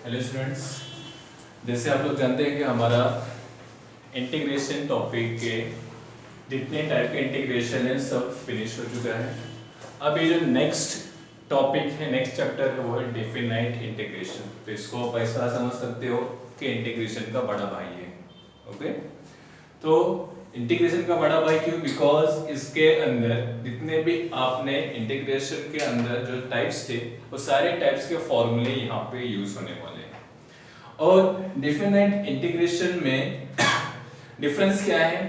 Hello students, जैसे आप लोग जानते हैं कि हमारा इंटीग्रेशन टॉपिक के जितने टाइप के इंटीग्रेशन है सब फिनिश हो चुका है। अब ये जो नेक्स्ट टॉपिक है, नेक्स्ट चैप्टर है, वो है डेफिनाइट इंटीग्रेशन। तो इसको आप ऐसा समझ सकते हो कि इंटीग्रेशन का बड़ा भाई है। ओके, तो इंटीग्रेशन का बड़ा भाई क्यों? बिकॉज इसके अंदर जितने भी आपने इंटीग्रेशन के अंदर जो टाइप्स थे वो सारे टाइप्स के फॉर्मूले यहाँ पे यूज होने वाले हैं। और डेफिनाइट इंटीग्रेशन में डिफरेंस क्या है?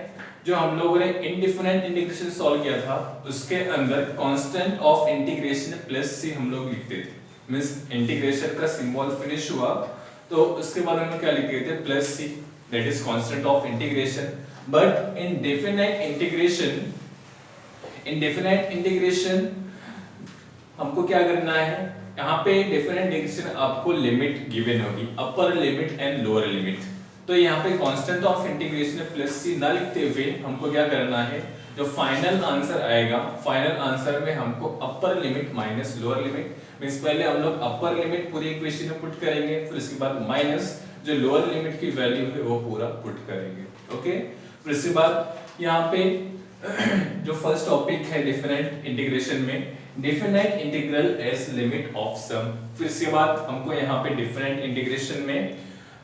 जो हम लोगों ने इनडिफिनाइट इंटीग्रेशन सॉल्व किया था उसके अंदर constant of integration plus C हम लोग लिखते थे। मींस इंटीग्रेशन का सिंबल फिनिश हुआ तो उसके बाद हम क्या लिखते थे? Plus C, that is constant of integration. But in definite integration हमको क्या करना है? यहाँ पे डेफिनाइट इंटीग्रेशन आपको लिमिट गिवन होगी, upper limit and lower limit. तो यहाँ पे constant of integration plus C ना लिखते हुए हमको क्या करना है? जो फाइनल आंसर आएगा, फाइनल आंसर में हमको upper limit minus lower limit, means पहले हम लोग अपर लिमिट पूरी इक्वेशन में पुट करेंगे, फिर उसके बाद माइनस जो लोअर लिमिट की वैल्यू है वो पूरा पुट करेंगे। ओके, फिर इसके बाद यहाँ पे जो फर्स्ट टॉपिक है डेफिनाइट इंटीग्रेशन में, definite integral as limit of sum. फिर इसके बाद हमको यहाँ पे डेफिनाइट इंटीग्रेशन में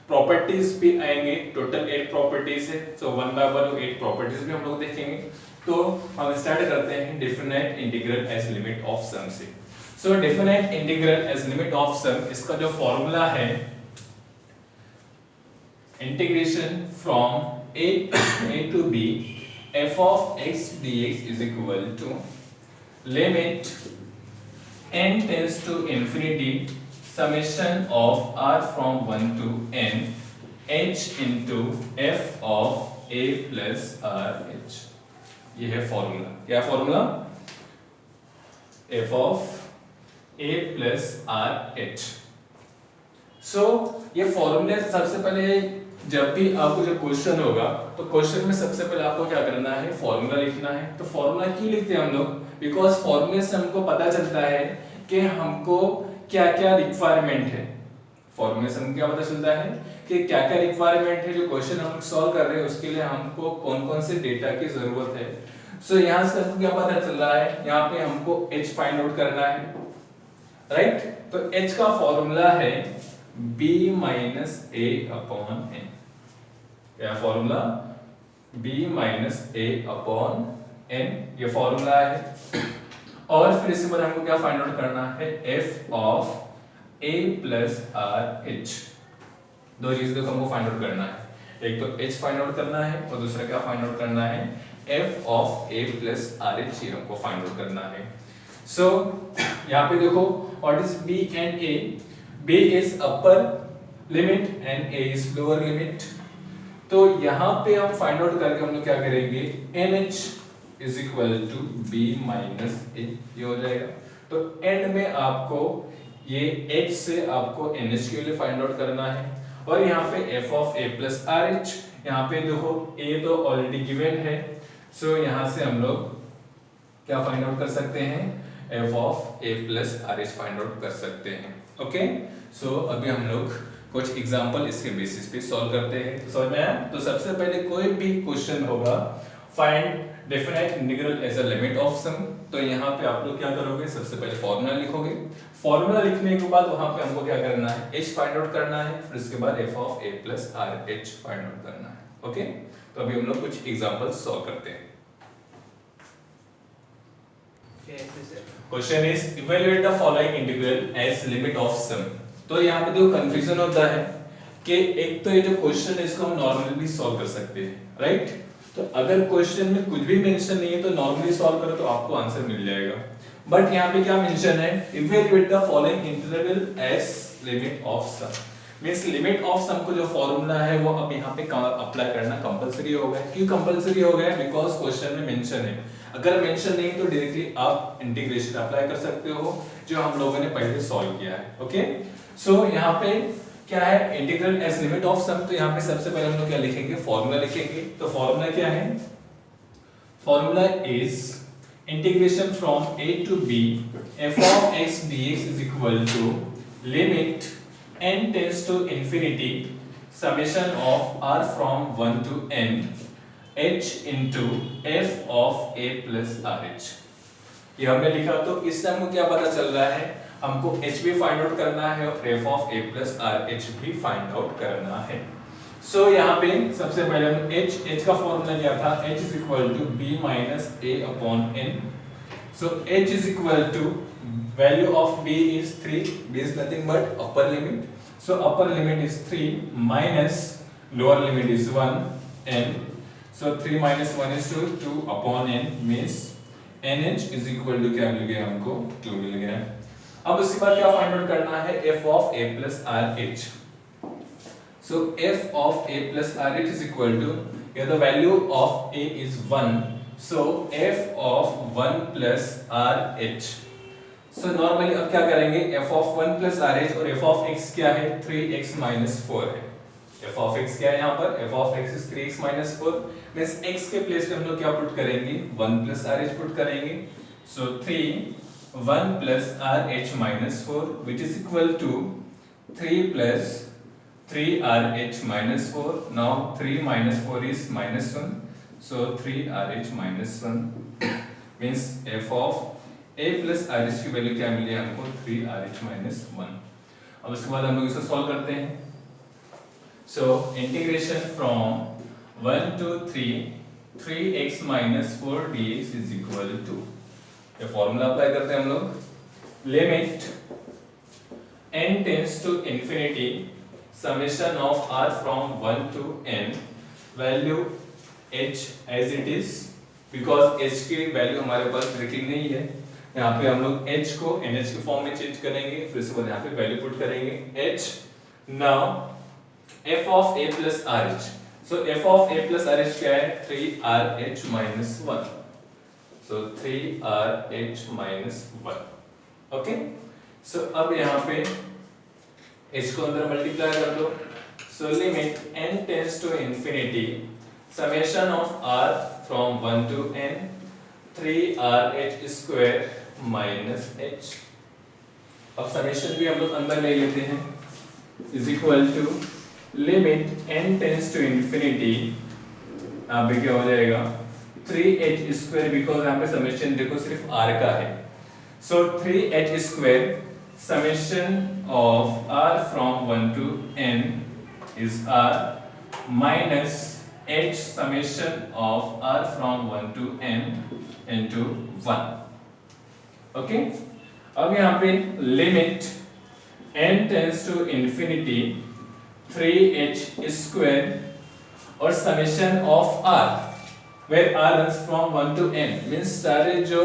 प्रॉपर्टीज भी आएंगे। टोटल 8 प्रॉपर्टीज है, so one by one 8 properties भी हम लोग देखेंगे। तो हम स्टार्ट करते हैं definite integral as limit of sum से। So definite integral as limit of sum, इसका जो फॉर्मूला है integration from a to b f of x dx is equal to limit n tends to infinity summation of r from 1 to n h into f of a plus r h। ये है formula. क्या formula? f of a plus r h। सो ये फॉर्मूले सबसे पहले जब भी आपको जो क्वेश्चन होगा तो क्वेश्चन में सबसे पहले आपको क्या करना है? फॉर्मूला लिखना है। तो फॉर्मूला क्यों लिखते हैं हम लोग? बिकॉज फॉर्मूले से हमको पता चलता है कि हमको क्या क्या रिक्वायरमेंट है। फॉर्मूले से हमको क्या पता चलता है कि क्या क्या रिक्वायरमेंट है, जो क्वेश्चन हम सॉल्व कर रहे हैं उसके लिए हमको कौन कौन से डेटा की जरूरत है। सो यहाँ से हमको क्या पता चल रहा है? यहाँ पे हमको h फाइंड आउट करना है, राइट? तो h का फॉर्मूला है b minus a upon n। क्या formula? b minus a upon n, ये फॉर्मूला है। और फिर इसके बाद हमको क्या फाइंड आउट करना है? f of a plus r h। दो चीजें हमको फाइंड आउट करना है, एक तो h फाइंड आउट करना है और दूसरा क्या फाइंड आउट करना है? f of a plus r h, ये हमको फाइंड आउट करना है। सो यहाँ पे देखो, what is b and a? b is upper limit and a is lower limit. तो यहाँ पे हम फाइंड आउट करके हम लोग क्या करेंगे? nh is equal to b minus a, ये हो जाएगा। तो एंड में आपको ये h से आपको nh के लिए फाइंड आउट करना है। और यहाँ पे f of a plus R H, यहाँ पे देखो a तो ऑलरेडी गिवन है, सो यहाँ से हम लोग क्या फाइंड आउट कर सकते हैं? f of a plus R H find out कर सकते हैं। ओके, सो अभी हम लोग कुछ एग्जांपल इसके बेसिस पे सॉल्व करते हैं। तो समझ में आया? तो सबसे पहले कोई भी क्वेश्चन होगा, find definite integral as a limit of sum, तो यहाँ पे आप लोग क्या करोगे? सबसे पहले फॉर्मूला लिखोगे। फॉर्मूला लिखने के बाद वहां पे हमको क्या करना है? h फाइंड आउट करना है, फिर उसके बाद f of a plus r h find out करना है। ओके, तो अभी हम लोग कुछ एग्जांपल सॉल्व करते हैं। Question is evaluate the following integral as limit of sum. तो यहाँ पे जो कंफ्यूजन होता है कि एक तो ये जो क्वेश्चन है इसको हम नॉर्मली भी सॉल्व कर सकते हैं, राइट? तो अगर क्वेश्चन में कुछ भी मेंशन नहीं है तो नॉर्मली सॉल्व करो तो आपको आंसर मिल जाएगा। बट यहाँ पे क्या मेंशन है? Evaluate the following integral as limit of sum. Means limit of sum को जो फॉर्मूला है वो अब यहाँ पे अप्लाई करना कंपलसरी हो गया। क्यों कंपलसरी हो गया? बिकॉज क्वेश्चन में मेंशन है। अगर मेंशन नहीं तो डायरेक्टली आप इंटीग्रेशन अप्लाई कर सकते हो जो हम लोगों ने पहले सॉल्व किया है। ओके, सो यहाँ पे क्या है? Integral as limit of sum. तो यहाँ पे सबसे पहले हम लोग क्या लिखेंगे? फॉर्मूला लिखेंगे। तो फॉर्मूला क्या है? Formula is integration from a to b f of x dx is equal to limit n tends to infinity summation of r from 1 to n h into f of a plus rh। ये हमने लिखा, तो इससे हमको क्या पता चल रहा है, हमको h भी फाइंड आउट करना है और f of a plus rh भी फाइंड आउट करना है। सो यहाँ पे सबसे पहले हम h का फॉर्मूला क्या था, h is equal to b minus a upon n। so h is equal to value of b is 3, b is nothing but upper limit, so upper limit is 3 minus lower limit is 1 n, so 3 minus 1 is 2, 2 upon n means nh is equal to क्या मिल गया हमको, 2 मिल गया। अब उसके बाद क्या find out करना है, f of a plus rh। so f of a plus rh is equal to, here the value of a is 1, so f of 1 plus rh। so normally अब क्या करेंगे, f of 1 plus rh और f of x क्या है, 3x minus 4 है। f of x क्या है यहाँ पर, f of x is 3x minus 4 means x के प्लेस पे हम लोग क्या पुट करेंगे, 1 plus rh पुट करेंगे। so 3 1 plus rh minus 4 which is equal to 3 plus 3 rh minus 4, now 3 minus 4 is minus 1, so 3 rh minus 1 means f of a plus rh की value क्या मिली हमको, 3 rh minus 1। अब उसके बाद हम लोग इसे सॉल्व करते हैं। so integration from 1 to 3 3x minus 4 dx is equal to, ये फॉर्मूला अप्लाई करते हैं हम लोग, limit n tends to infinity summation of r from 1 to n value h as it is, because h की value हमारे पास written नहीं है, यहाँ पे हम लोग h को nh के फॉर्म में चेंज करेंगे, फिर उसके बाद यहाँ पे वैल्यू पुट करेंगे h। now f of a plus rh, so f of a plus rh क्या है, 3rh minus 1, so 3rh minus 1। Okay, सो अब यहाँ पे h को अंदर मल्टीप्लाई कर दो, so limit n tends to infinity summation of r from 1 to n 3rh square minus h। अब समेशन भी हम लोग अंदर ले लेते हैं, is equal to limit n tends to infinity, यहाँ पे क्या हो जाएगा, 3h square, बिकॉज यहाँ पे समेशन देखो सिर्फ r का है, so 3h square summation of r from 1 to n is r minus h summation of r from 1 to n into 1। Okay, अब यहाँ पे limit n tends to infinity 3h square और summation of r where r runs from 1 to n means सारे जो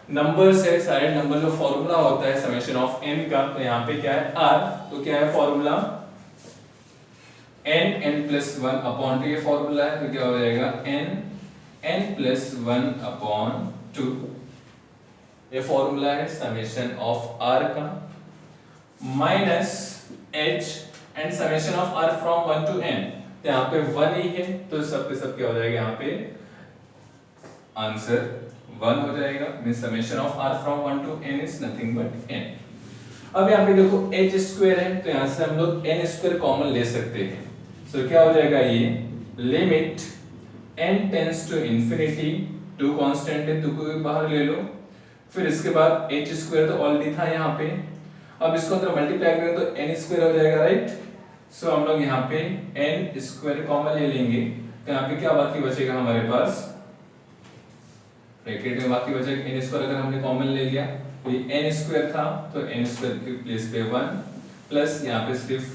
numbers है, सारे number का formula होता है समेशन ऑफ n का, तो यहाँ पे क्या है r, तो क्या है फॉर्मूला n plus 1 अपॉन 2, ये फॉर्मूला है, तो क्या हो जाएगा n plus 1 अपॉन 2, ये फॉर्मूला है समेशन ऑफ r का, minus h and summation of r from 1 to n, तो यहाँ पे 1 ही है, तो सब के सब क्या हो जाएगा, यहाँ पे आंसर 1 हो जाएगा, means summation of r from 1 to n is nothing but n। अब यहाँ पे देखो h स्क्वायर है, तो यहाँ से हम लोग n स्क्वायर कॉमन ले सकते हैं, सो क्या हो जाएगा, ये limit n tends to infinity, 2 constant है, 2 को भी बाहर ले लो, फिर इसके बाद h स्क्वायर तो ऑलरेडी था यहाँ पे, अब इसको अंदर मल्टीप्लाई करें तो n स्क्वायर हो जाएगा, राइट। सो हम लोग यहाँ पे n स्क्वायर कॉमन ले लेंगे, तो यहाँ पे क्या बाकी बचेगा हमारे पास, ब्रैकेट में बाकी बचेगा n स्क्वायर, अगर हमने कॉमन ले लिया तो ये n स्क्वायर था, तो n स्क्वायर के प्लेस पे 1 प्लस यहाँ पे सिर्फ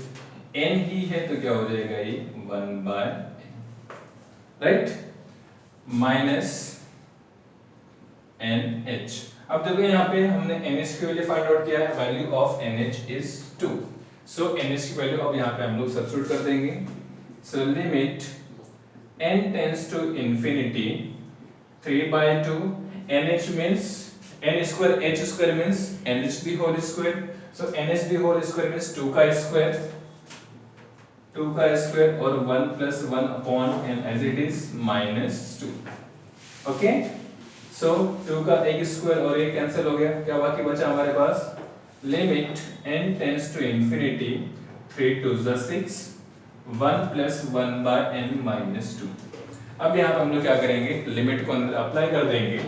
n ही है, तो क्या हो जाएगा, ये 1/n, राइट, माइनस nh। अब देखो यहाँ पे हमने nh की वैल्यू फाइंड आउट किया है, value of nh is 2, so nh की वैल्यू अब यहाँ पे हम लोग सब्स्टिट्यूट कर देंगे, so limit n tends to infinity 3/2, nh means n square, h square means nh the whole square, so nh the whole square means 2 का square और 1 plus 1 upon n as it is minus 2। Okay, सो 2 का एक square और एक cancel हो गया, क्या बाकी बचा हमारे पास, limit n tends to infinity 3 2 ज़ा 6, 1 प्लस 1 बाय n माइनस 2। अब यहाँ पे हम लोग क्या करेंगे, लिमिट को अंदर अप्लाई कर देंगे।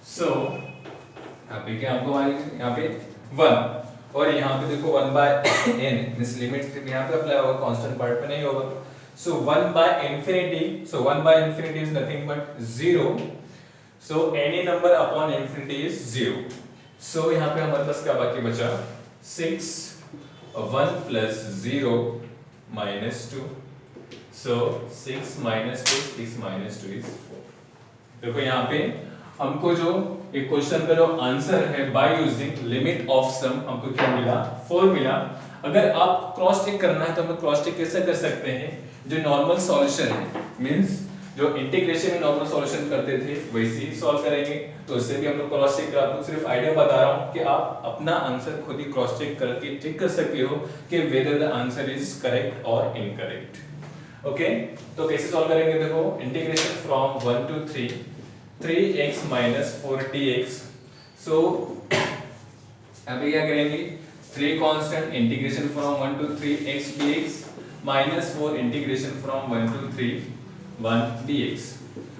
सो यहाँ पे क्या आपको यहाँ पे 1 और यहाँ पे देखो 1 बाय n, मिस लिमिट यहाँ पे अप्लाई होगा, कांस्टेंट पार्ट पे नहीं होगा। So 1 by infinity, so 1 by infinity is nothing but 0। So any number upon infinity is 0। So यहाँ पे हमारे पास क्या बाकी बचा, 6, 1 plus 0 minus 2। So 6 minus 2, 6 minus 2 is 4। देखो यहाँ पे हमको जो एक क्वेश्चन का जो आंसर है बाय यूजिंग लिमिट ऑफ सम, हमको क्या मिला, 4 मिला। अगर आप क्रॉस चेक करना है तो हम क्रॉस चेक कैसे कर सकते हैं, जो नॉर्मल सॉल्यूशन है, मींस जो इंटीग्रेशन में नॉर्मल सॉल्यूशन करते थे वैसे ही सॉल्व करेंगे। तो उससे भी हम लोग क्रॉस चेक कर, आपको सिर्फ आइडिया बता रहा हूँ कि आप अपना आंसर खुद ही क्रॉस चेक करके चेक कर सकते हो कि whether the answer is correct और इनकरेक्ट। ओके, तो कैसे सॉल्व करेंगे, देखो integration from 1 to 3, 3x minus 4dx। सो अभी क्या करेंगे, 3 constant, integration from 1 to 3x dx minus 4 integration from 1 to 3 1 dx।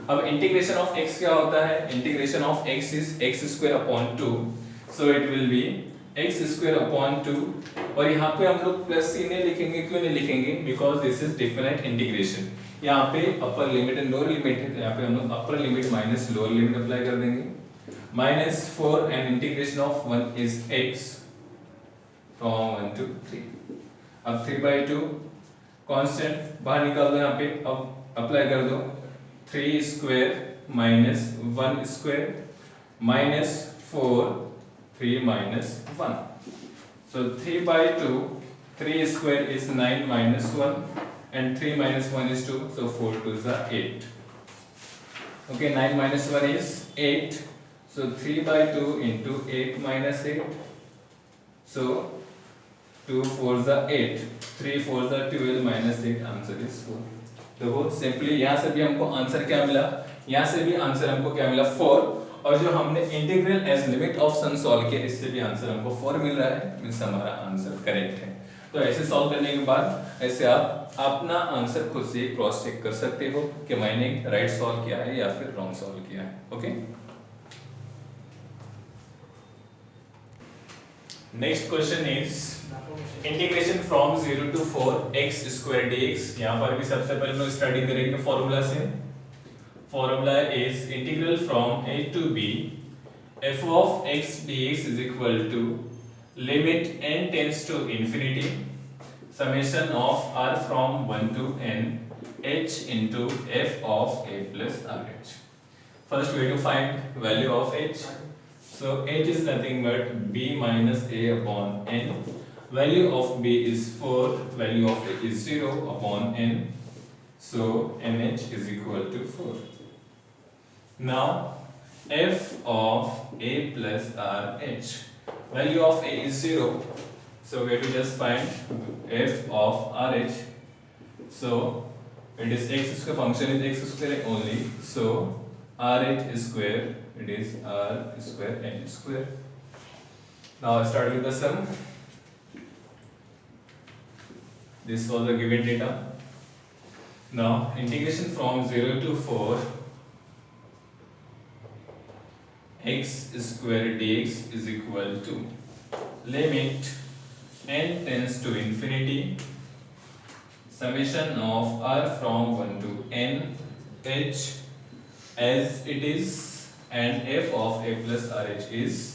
अब इंटीग्रेशन ऑफ x क्या होता है, integration of x is x square upon 2। So it will be x square upon 2। और यहाँ पे हम लोग प्लस c नहीं लिखेंगे, क्यों नहीं लिखेंगे, because this is different integration. यहाँ पे अपर लिमिट एंड लोअर लिमिट है, तो यहाँ पे हम लोग upper limit minus lower limit apply कर देंगे। Minus 4 and integration of 1 is x from 1 to 3। अब 3/2 कांस्टेंट बाहर निकाल दो, यहाँ पे अब अप्लाई कर दो, 3 square minus 1 square minus 4, 3 minus 1। So 3/2, 3 square is 9 minus 1 and 3 minus 1 is 2, so 4 2s are 8. Okay, 9 minus 1 is 8, so 3/2 into 8 minus 8, so 2 4s are 8, 3 4s are 12 minus 8, answer is 4। देखो simply यहाँ से भी हमको answer क्या मिला, यहाँ से भी आंसर हमको क्या मिला 4, और जो हमने integral as limit of sum solve किया इससे भी आंसर हमको 4 मिल रहा है, मींस हमारा आंसर करेक्ट है। तो ऐसे सॉल्व करने के बाद ऐसे आप अपना आंसर खुद से क्रॉस चेक कर सकते हो कि मैंने राइट सॉल्व किया है या फिर रॉन्ग सॉल्व किया है। Okay, next question is integration from 0 to 4 x square dx। यहाँ पर भी सबसे पहले हम स्टार्ट करेंगे फॉर्मूला से। Formula is integral from a to b f of x dx is equal to limit n tends to infinity summation of r from 1 to n h into f of a plus rh। First we have to find value of h। So h is nothing but b minus a upon n। Value of b is 4, value of a is 0 upon n, so nh is equal to 4। Now f of a plus rh, value of a is 0, so we have to just find f of rh। So it is x square, function is x square only, so rh square, it is r square n square। Now start with the sum। This was the given data। Now integration from 0 to 4 x square dx is equal to limit n tends to infinity summation of r from 1 to n h as it is, and f of a plus rh is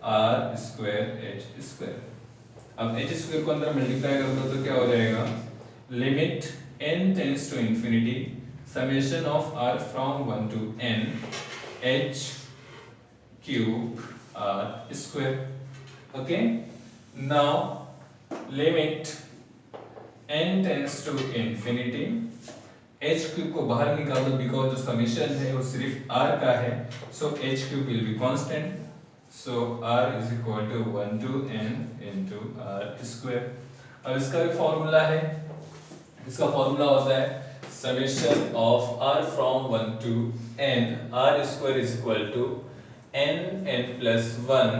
r square h square। अब h square को अंदर multiply कर दो तो क्या हो जाएगा, limit n tends to infinity summation of r from 1 to n h cube r square. Okay, now limit n tends to infinity, h cube को बाहर निकाल दो बिकॉज जो समेशन है वो सिर्फ r का है, सो h cube will be constant, so r is equal to 1 to n into r square। अब इसका भी फॉर्मूला है, इसका फॉर्मूला होता है summation of r from 1 to n r square is equal to n plus 1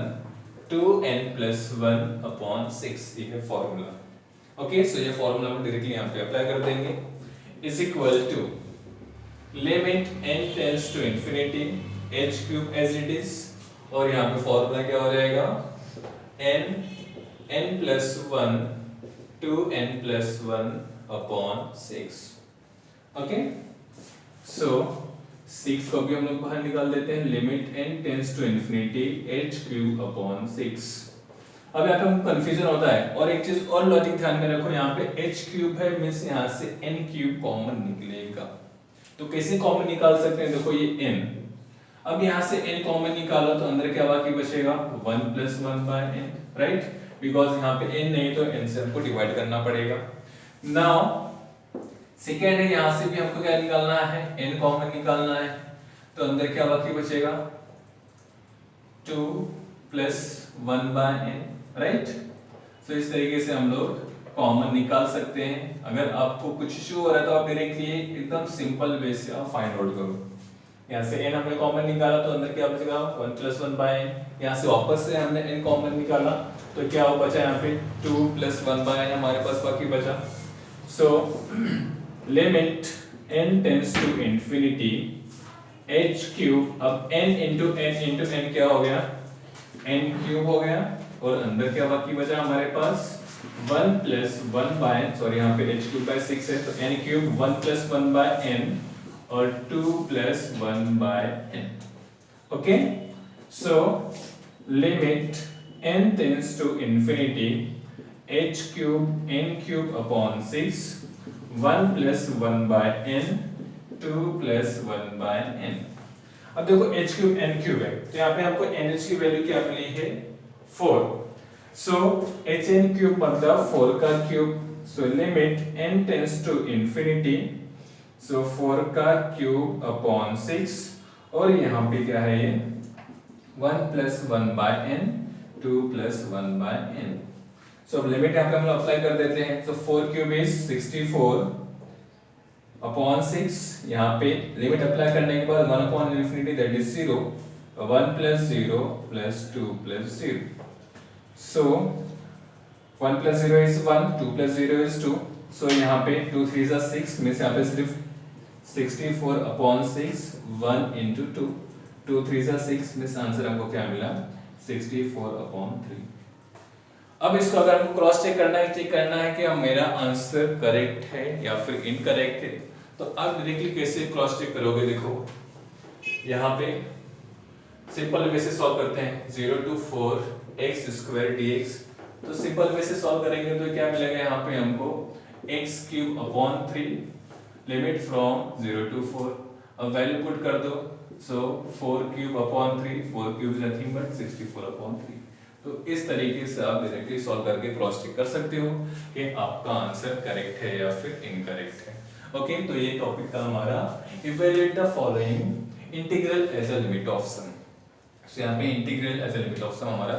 to n plus 1 upon 6, ये है formula. Okay, सो ये फॉर्मूला हम डायरेक्टली यहाँ पे अप्लाई कर देंगे, is equal to limit n tends to infinity h cube as it is, और यहाँ पे फॉर्मूला क्या हो जाएगा n plus 1 to n plus 1 upon 6। Okay, so 6 को भी हम लोग बाहर निकाल देते हैं, limit n tends to infinity h cube upon 6। अब यहाँ पे हमको कंफ्यूजन होता है, और एक चीज और लॉजिक ध्यान में रखो, यहाँ पे h क्यूब है मींस यहाँ से n क्यूब कॉमन निकलेगा। तो कैसे कॉमन निकाल सकते हैं, देखो ये n, अब यहाँ से n कॉमन निकालो तो अंदर क्या बाकी बचेगा 1 plus 1 by n, right, because यहाँ पे n नहीं तो n से हमको डिवाइड करना पड़ेगा। नाउ सेकेंड है, यहाँ से भी हमको क्या निकालना है, n कॉमन निकालना है, तो अंदर क्या बाकी बचेगा 2 प्लस 1 बाय n, राइट। सो इस तरीके से हम लोग कॉमन निकाल सकते हैं। अगर आपको कुछ इशू हो रहा है तो आप डायरेक्टली एकदम सिंपल वे से आप फाइंड आउट करो। यहाँ से n हमने कॉमन निकाला तो अंदर क्या बचेगा 1 प्लस 1 बाय n, यहाँ से वापस से हमने n कॉमन निकाला तो क्या हो बचा यहाँ पे 2 प्लस 1 बाय n हमारे पास बाकी बचा। So limit n tends to infinity h cube, अब n इंटू n क्या हो गया n क्यूब हो गया, और अंदर क्या बाकी बचा हमारे पास 1 प्लस 1 बाय, सॉरी यहाँ पे h क्यूब बाय 6 है तो n cube 1 plus 1 by n और 2 plus 1 by n। Okay, so limit n tends to infinity h cube n cube upon 6 1 plus 1 by n 2 plus 1 by n। अब देखो h cube n cube है तो यहाँ पे हमको nh की value क्या मिली है 4, सो hn क्यूब मतलब 4 का cube, so limit n tends to infinity, so 4 का क्यूब अपॉन 6, और यहाँ पे क्या है ये 1 plus 1 by n 2 plus 1 by n। So अब लिमिट यहाँ पे हम लोग अप्लाई कर देते हैं, सो 4 क्यूब इज 64 अपॉन 6, यहाँ पे लिमिट अप्लाई करने के बाद 1 upon infinity that is 0, 1 plus 0 plus 2 plus 0, so 1 plus 0 is 1, 2 plus 0 is 2, सो यहाँ पे 2 3 जा 6 मींस यहाँ पे सिर्फ 64 अपॉन 6 1 इंटू 2, 2 3 जा 6 मींस आंसर हमको क्या मिला 64 अपॉन 3। अब इसको अगर हमको क्रॉस चेक करना है, चेक करना है कि मेरा आंसर करेक्ट है या फिर इनकरेक्ट है, तो आप डायरेक्टली कैसे क्रॉस चेक करोगे, देखो यहाँ पे सिंपल वे से सॉल्व करते हैं, 0 to 4 x स्क्वायर dx, तो सिंपल वे से सॉल्व करेंगे तो क्या मिलेगा यहाँ पे हमको x cube upon 3 limit from 0 to 4, अब वैल्यू पुट कर दो, सो 4 cube upon 3, 4 cube is nothing but 64 upon 3। तो इस तरीके से आप डायरेक्टली सॉल्व करके क्रॉस चेक कर सकते हो कि आपका आंसर करेक्ट है या फिर इनकरेक्ट है। ओके, तो ये टॉपिक था हमारा evaluate the following integral as a limit of sum. So यहाँ पे integral as a limit of sum हमारा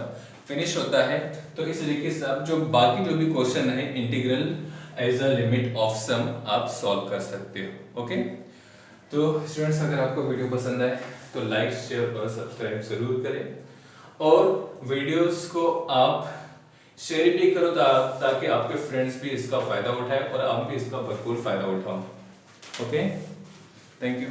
फिनिश होता है। तो इस तरीके से आप जो बाकी जो भी क्वेश्चन है integral as a limit of sum आप सॉल्व कर सकते हो। ओके, तो स्टूडेंट्स अगर आपको वीडियो पसंद आए तो लाइक शेयर और सब्सक्राइब जरूर करें, और वीडियोस को आप शेयर भी करो ताकि आपके फ्रेंड्स भी इसका फायदा उठाए और आप भी इसका भरपूर फायदा उठाओ। Okay, thank you.